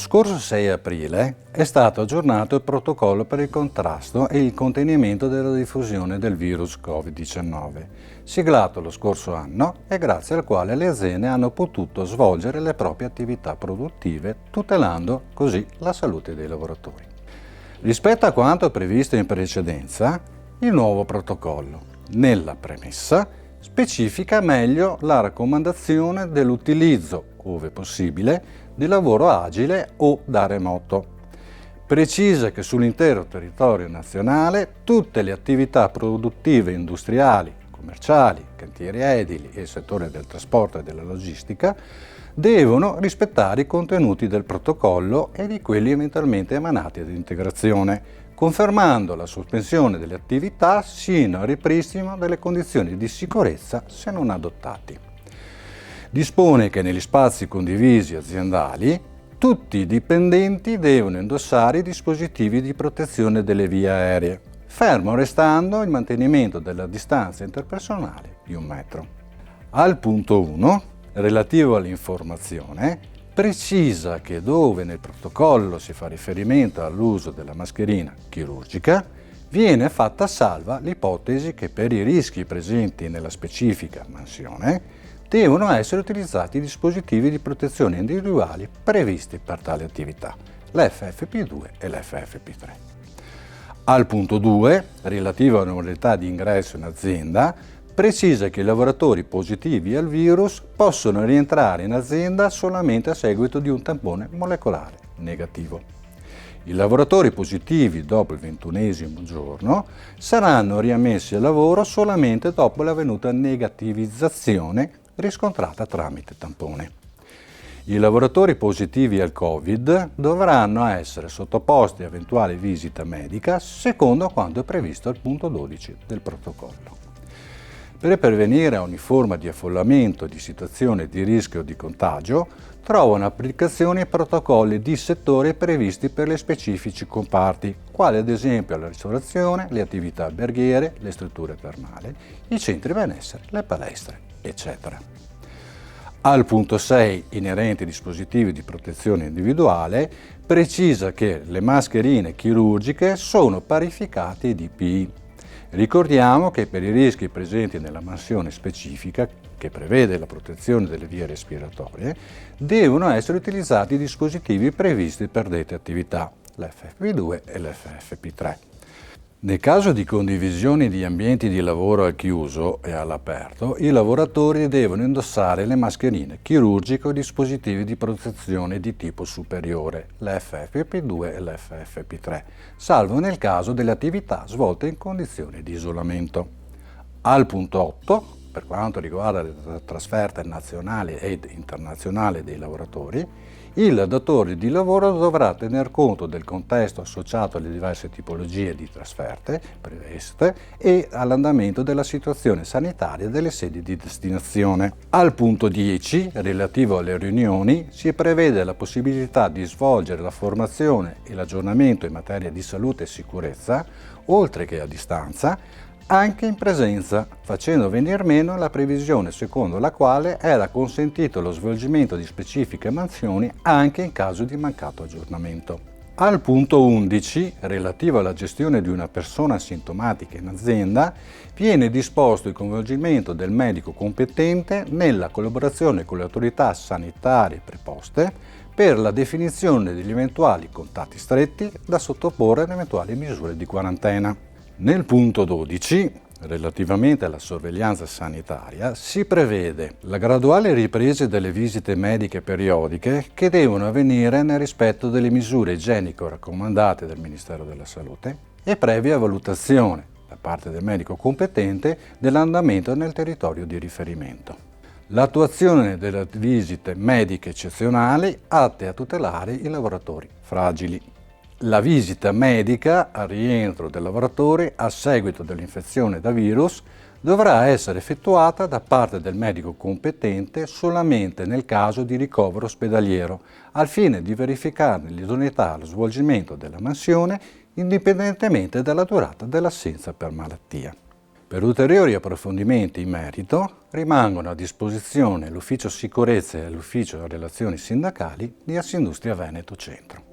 scorso 6 aprile è stato aggiornato il protocollo per il contrasto e il contenimento della diffusione del virus Covid-19, siglato lo scorso anno e grazie al quale le aziende hanno potuto svolgere le proprie attività produttive, tutelando così la salute dei lavoratori. Rispetto a quanto previsto in precedenza, il nuovo protocollo, nella premessa, specifica meglio la raccomandazione dell'utilizzo, ove possibile, di lavoro agile o da remoto. Precisa che sull'intero territorio nazionale tutte le attività produttive industriali, commerciali, cantieri edili e il settore del trasporto e della logistica devono rispettare i contenuti del protocollo e di quelli eventualmente emanati ad integrazione, confermando la sospensione delle attività sino al ripristino delle condizioni di sicurezza se non adottati. Dispone che negli spazi condivisi aziendali tutti i dipendenti devono indossare i dispositivi di protezione delle vie aeree, fermo restando il mantenimento della distanza interpersonale di 1 metro. Al punto 1, relativo all'informazione, precisa che dove nel protocollo si fa riferimento all'uso della mascherina chirurgica, viene fatta salva l'ipotesi che per i rischi presenti nella specifica mansione devono essere utilizzati i dispositivi di protezione individuali previsti per tale attività, l'FFP2 e l'FFP3. Al punto 2, relativo alle modalità di ingresso in azienda, precisa che i lavoratori positivi al virus possono rientrare in azienda solamente a seguito di un tampone molecolare negativo. I lavoratori positivi dopo il 21° giorno saranno riammessi al lavoro solamente dopo l'avvenuta negativizzazione riscontrata tramite tampone. I lavoratori positivi al Covid dovranno essere sottoposti a eventuale visita medica secondo quanto è previsto al punto 12 del protocollo. Per prevenire ogni forma di affollamento, di situazione di rischio di contagio, trovano applicazione i protocolli di settore previsti per le specifici comparti, quali ad esempio la ristorazione, le attività alberghiere, le strutture termali, i centri benessere, le palestre, eccetera. Al punto 6, inerente ai dispositivi di protezione individuale, precisa che le mascherine chirurgiche sono parificate ai DPI. Ricordiamo che per i rischi presenti nella mansione specifica, che prevede la protezione delle vie respiratorie, devono essere utilizzati i dispositivi previsti per dette attività, l'FFP2 e l'FFP3. Nel caso di condivisione di ambienti di lavoro al chiuso e all'aperto, i lavoratori devono indossare le mascherine chirurgiche o dispositivi di protezione di tipo superiore, l'FFP2 e l'FFP3, salvo nel caso delle attività svolte in condizioni di isolamento. Al punto 8, per quanto riguarda le trasferte nazionali ed internazionali dei lavoratori, il datore di lavoro dovrà tener conto del contesto associato alle diverse tipologie di trasferte previste e all'andamento della situazione sanitaria delle sedi di destinazione. Al punto 10, relativo alle riunioni, si prevede la possibilità di svolgere la formazione e l'aggiornamento in materia di salute e sicurezza, oltre che a distanza, anche in presenza, facendo venir meno la previsione secondo la quale era consentito lo svolgimento di specifiche mansioni anche in caso di mancato aggiornamento. Al punto 11, relativo alla gestione di una persona sintomatica in azienda, viene disposto il coinvolgimento del medico competente nella collaborazione con le autorità sanitarie preposte per la definizione degli eventuali contatti stretti da sottoporre ad eventuali misure di quarantena. Nel punto 12, relativamente alla sorveglianza sanitaria, si prevede la graduale ripresa delle visite mediche periodiche che devono avvenire nel rispetto delle misure igieniche raccomandate dal Ministero della Salute e previa valutazione da parte del medico competente dell'andamento nel territorio di riferimento. L'attuazione delle visite mediche eccezionali atte a tutelare i lavoratori fragili. La visita medica al rientro del lavoratore a seguito dell'infezione da virus dovrà essere effettuata da parte del medico competente solamente nel caso di ricovero ospedaliero, al fine di verificarne l'idoneità allo svolgimento della mansione indipendentemente dalla durata dell'assenza per malattia. Per ulteriori approfondimenti in merito rimangono a disposizione l'Ufficio Sicurezza e l'Ufficio Relazioni Sindacali di Assindustria Veneto Centro.